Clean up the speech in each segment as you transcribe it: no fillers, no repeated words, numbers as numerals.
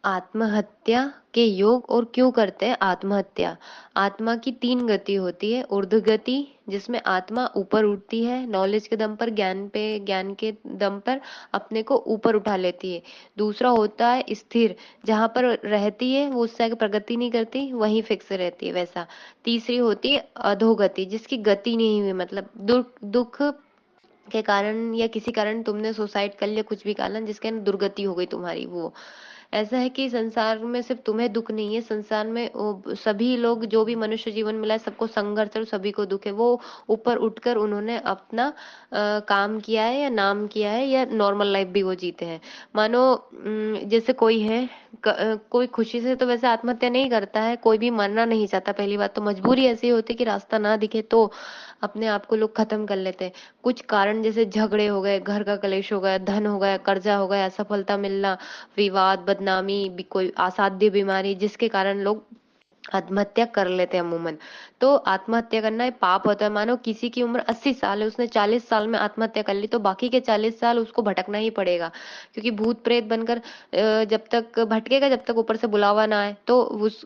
आत्महत्या के योग और क्यों करते हैं आत्महत्या। आत्मा की 3 गति होती है। ऊर्ध्व गति, जिसमें आत्मा ऊपर उठती है, नॉलेज के दम पर, ज्ञान के दम पर अपने को ऊपर उठा लेती है। दूसरा होता है स्थिर, जहाँ पर रहती है वो उससे आगे प्रगति नहीं करती, वहीं फिक्स रहती है वैसा। तीसरी होती है अधोगति, जिसकी गति नहीं हुई, मतलब दुख दुख के कारण या किसी कारण तुमने सुसाइड कर लिया, कुछ भी कारण जिसके कारण दुर्गति हो गई तुम्हारी, वो। ऐसा है कि संसार में सिर्फ तुम्हें दुख नहीं है, संसार में सभी लोग, जो भी मनुष्य जीवन मिला है, सबको संघर्ष और सभी को दुख है। वो ऊपर उठकर उन्होंने अपना काम किया है या नाम किया है, या नॉर्मल लाइफ भी वो जीते हैं। मानो जैसे कोई है, कोई खुशी से तो वैसे आत्महत्या नहीं करता है, कोई भी मरना नहीं चाहता। पहली बात तो मजबूरी ऐसी होती है कि रास्ता ना दिखे तो अपने आप को लोग खत्म कर लेते हैं। कुछ कारण जैसे झगड़े हो गए, घर का कलेश हो गया, धन हो गया, कर्जा हो गया, असफलता मिलना, विवाद, बदनामी, कोई असाध्य बीमारी, जिसके कारण लोग आत्महत्या कर लेते हैं अमूमन। तो आत्महत्या करना एक पाप होता है। मानो किसी की उम्र 80 साल है, उसने 40 साल में आत्महत्या कर ली, तो बाकी के 40 साल उसको भटकना ही पड़ेगा, क्योंकि भूत प्रेत बनकर जब तक भटकेगा, जब तक ऊपर से बुलावा ना आए। तो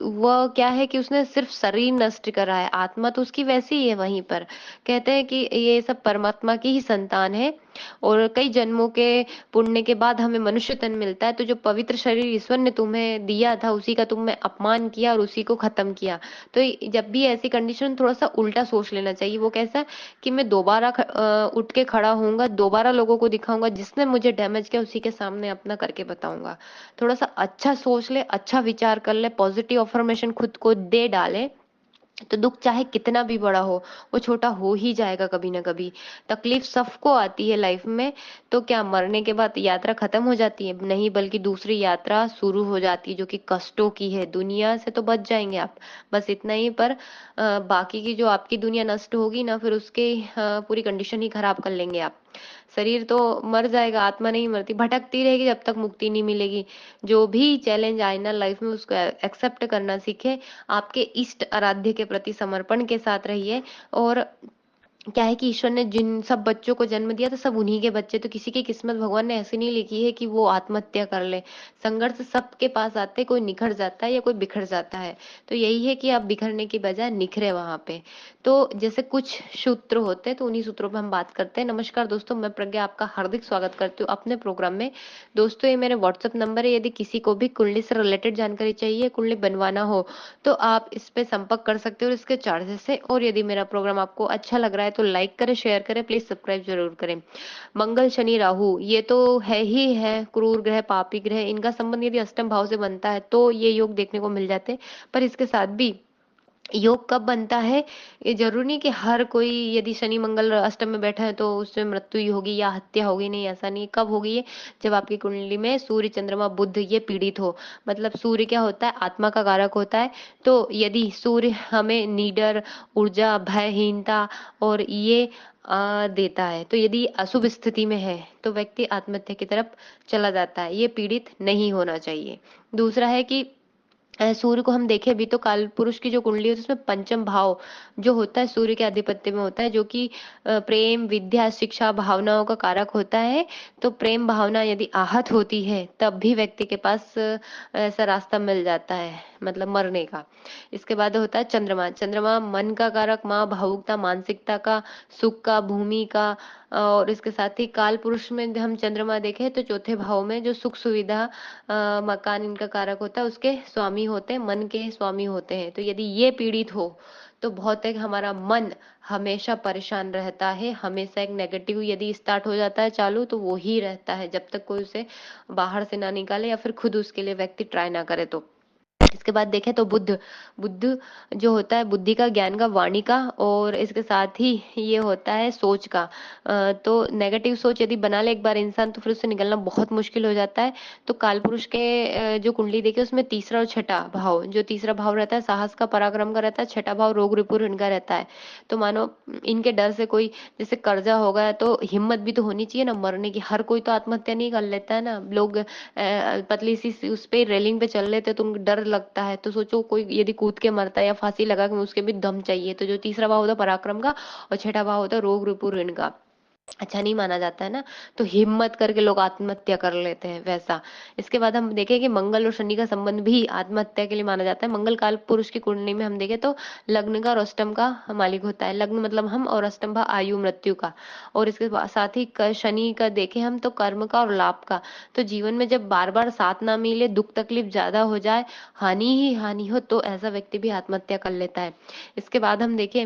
वह क्या है कि उसने सिर्फ शरीर नष्ट करा है, आत्मा तो उसकी वैसी ही है वहीं पर। कहते हैं कि ये सब परमात्मा की ही संतान है, और कई जन्मों के पुण्य के बाद हमें मनुष्य तन मिलता है। तो जो पवित्र शरीर ईश्वर ने तुम्हें दिया था, उसी का तुमने अपमान किया और उसी को खत्म किया। तो जब भी ऐसी कंडीशन, थोड़ा सा उल्टा सोच लेना चाहिए। वो कैसा कि मैं दोबारा उठ के खड़ा होऊंगा, दोबारा लोगों को दिखाऊंगा, जिसने मुझे डैमेज किया उसी के सामने अपना करके बताऊंगा। थोड़ा सा अच्छा सोच ले, अच्छा विचार कर ले, पॉजिटिव अफर्मेशन खुद को दे डाले, तो दुख चाहे कितना भी बड़ा हो, वो छोटा हो ही जाएगा कभी ना कभी। तकलीफ सबको आती है लाइफ में। तो क्या मरने के बाद यात्रा खत्म हो जाती है? नहीं, बल्कि दूसरी यात्रा शुरू हो जाती है, जो कि कष्टों की है। दुनिया से तो बच जाएंगे आप, बस इतना ही। पर बाकी की जो आपकी दुनिया नष्ट होगी ना, फिर उसके पूरी कंडीशन ही खराब कर लेंगे आप। शरीर तो मर जाएगा, आत्मा नहीं मरती, भटकती रहेगी जब तक मुक्ति नहीं मिलेगी। जो भी चैलेंज आए ना लाइफ में, उसको एक्सेप्ट करना सीखे। आपके इष्ट आराध्य के प्रति समर्पण के साथ रहिए। और क्या है कि ईश्वर ने जिन सब बच्चों को जन्म दिया था, सब उन्हीं के बच्चे। तो किसी की किस्मत भगवान ने ऐसी नहीं लिखी है कि वो आत्महत्या कर ले। संघर्ष सबके पास आते हैं, कोई निखर जाता है या कोई बिखर जाता है। तो यही है कि आप बिखरने की बजाय निखरे वहां पे। तो जैसे कुछ सूत्र होते हैं, तो उन्हीं सूत्रों पे हम बात करते हैं। नमस्कार दोस्तों, मैं प्रज्ञा आपका हार्दिक स्वागत करती हूँ अपने प्रोग्राम में। दोस्तों, ये मेरे व्हाट्सएप नंबर है। यदि किसी को भी कुंडली से रिलेटेड जानकारी चाहिए, कुंडली बनवाना हो, तो आप इस पे संपर्क कर सकते हो, और इसके चार्जेस है। और यदि मेरा प्रोग्राम आपको अच्छा लग रहा है तो लाइक करें, शेयर करें, प्लीज सब्सक्राइब जरूर करें। मंगल, शनि, राहु, ये तो है ही है क्रूर ग्रह, पापी ग्रह। इनका संबंध यदि अष्टम भाव से बनता है तो ये योग देखने को मिल जाते हैं। पर इसके साथ भी योग कब बनता है, ये जरूरी नहीं कि हर कोई, यदि शनि मंगल अष्टम में बैठा है तो उसमें मृत्यु ही होगी या हत्या होगी। नहीं, ऐसा नहीं। कब होगी ये? जब आपकी कुंडली में सूर्य, चंद्रमा, बुध ये पीड़ित हो। मतलब सूर्य क्या होता है? आत्मा का कारक होता है। तो यदि सूर्य हमें निडर, ऊर्जा, भयहीनता और ये देता है, तो यदि अशुभ स्थिति में है तो व्यक्ति आत्महत्या की तरफ चला जाता है। ये पीड़ित नहीं होना चाहिए। दूसरा है कि सूर्य को हम देखें भी तो काल पुरुष की जो कुंडली होती है उसमें पंचम भाव जो होता है सूर्य के आधिपत्य में होता है, जो कि प्रेम, विद्या, शिक्षा, भावनाओं का कारक होता है। तो प्रेम भावना यदि आहत होती है, तब भी व्यक्ति के पास ऐसा रास्ता मिल जाता है, मतलब मरने का। इसके बाद होता है चंद्रमा। चंद्रमा मन का कारक, माँ, भावुकता, मानसिकता का, सुख का, भूमि का। और इसके साथ ही काल पुरुष में हम चंद्रमा देखें तो चौथे भाव में जो सुख सुविधा, मकान इनका कारक होता है, उसके स्वामी होते हैं, मन के स्वामी होते हैं। तो यदि ये पीड़ित हो तो बहुत है कि हमारा मन हमेशा परेशान रहता है, हमेशा एक नेगेटिव यदि स्टार्ट हो जाता है चालू, तो वो ही रहता है जब तक कोई उसे बाहर से ना निकाले या फिर खुद उसके लिए व्यक्ति ट्राई ना करे। तो इसके बाद देखें तो बुद्ध। बुद्ध जो होता है बुद्धि का, ज्ञान का, वाणी का, और इसके साथ ही ये होता है सोच का। तो नेगेटिव सोच यदि बना ले एक बार इंसान, तो फिर उससे निकलना बहुत मुश्किल हो जाता है। तो काल पुरुष के जो कुंडली देखी उसमें तीसरा और छठा भाव, जो तीसरा भाव रहता है साहस का, पराक्रम का रहता है। छठा भाव रोग रिपुर इनका रहता है। तो मानो इनके डर से कोई, जैसे कर्जा हो गया, तो हिम्मत भी तो होनी चाहिए ना मरने की। हर कोई तो आत्महत्या नहीं कर लेता है ना। लोग पतली सी उस पे रेलिंग पे चल रहे थे तो उनको डर लगता है, तो सोचो कोई यदि कूद के मरता है या फांसी लगा के, उसके भी दम चाहिए। तो जो तीसरा भाव होता है पराक्रम का, और छठा भाव होता है रोग रिपु ऋण का। अच्छा नहीं माना जाता है ना, तो हिम्मत करके लोग आत्महत्या कर लेते हैं वैसा। इसके बाद हम देखें कि मंगल और शनि का संबंध भी आत्महत्या के लिए माना जाता है। मंगल काल पुरुष की कुंडली में हम देखें तो लग्न का और अष्टम का मालिक होता है। लग्न मतलब हम, और अष्टम भाव आयु मृत्यु का। और इसके साथ ही शनि का देखें हम तो कर्म का और लाभ का। तो जीवन में जब बार बार साथ ना मिले, दुख तकलीफ ज्यादा हो जाए, हानि ही हानि हो, तो ऐसा व्यक्ति भी आत्महत्या कर लेता है। इसके बाद हम देखें,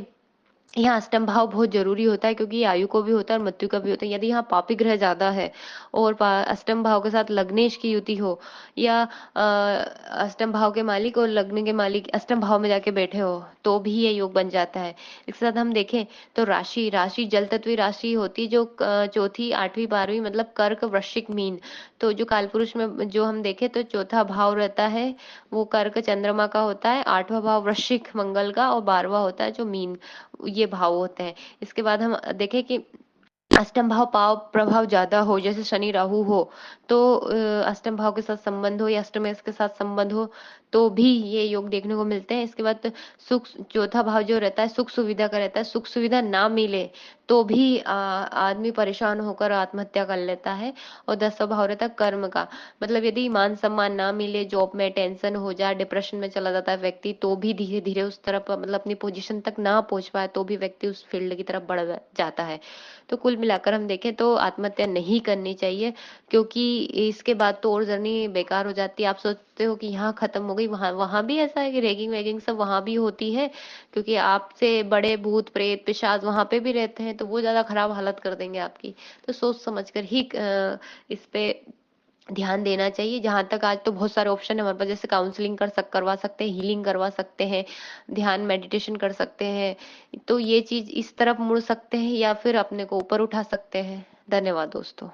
यहाँ अष्टम भाव बहुत जरूरी होता है, क्योंकि ये आयु को भी होता है और मृत्यु का भी होता है। यदि यहाँ पापी ग्रह ज्यादा है और अष्टम भाव के साथ लग्नेश की युति हो, या अष्टम भाव के मालिक और लग्न के मालिक अष्टम भाव में जाके बैठे हो, तो भी ये योग बन जाता है। इसके साथ हम देखें तो राशि राशि जल तत्वी राशि होती है, जो चौथी आठवीं बारहवीं मतलब कर्क वृश्चिक मीन। तो जो कालपुरुष में जो हम देखें तो चौथा भाव रहता है वो कर्क चंद्रमा का होता है, आठवां भाव वृश्चिक मंगल का, और बारहवां होता है जो मीन, ये भाव होते हैं। इसके बाद हम देखें कि अष्टम भाव पाव प्रभाव ज्यादा हो, जैसे शनि राहु हो, तो अष्टम भाव के साथ संबंध हो या अष्टमेश के साथ संबंध हो, तो भी ये योग देखने को मिलते हैं। इसके बाद सुख, चौथा भाव जो रहता है सुख सुविधा का रहता है। सुख सुविधा ना मिले तो भी आदमी परेशान होकर आत्महत्या कर लेता है। और 10वां भाव रहता है कर्म का, मतलब यदि मान सम्मान ना मिले, जॉब में टेंशन हो जाए, डिप्रेशन में चला जाता है व्यक्ति, तो भी धीरे धीरे उस तरफ मतलब अपनी पोजीशन तक ना पहुंच पाए, तो भी व्यक्ति उस फील्ड की तरफ बढ़ जाता है। तो कुल मिलाकर हम देखें तो आत्महत्या नहीं करनी चाहिए, क्योंकि इसके बाद तो और जर्नी बेकार हो जाती है। आप सोचते हो कि यहाँ खत्म हो गई, वहां वहां भी ऐसा है कि रैगिंग वैगिंग सब वहां भी होती है, क्योंकि आपसे बड़े भूत प्रेत पिशाच वहां पे भी रहते हैं, तो वो ज्यादा खराब हालत कर देंगे आपकी। तो सोच समझ कर ही इस पे ध्यान देना चाहिए। जहां तक आज तो बहुत सारे ऑप्शन है हमारे पास, जैसे काउंसलिंग करवा सकते हैं, हीलिंग करवा सकते हैं, ध्यान मेडिटेशन कर सकते हैं, तो ये चीज इस तरफ मुड़ सकते हैं या फिर अपने को ऊपर उठा सकते हैं। धन्यवाद दोस्तों।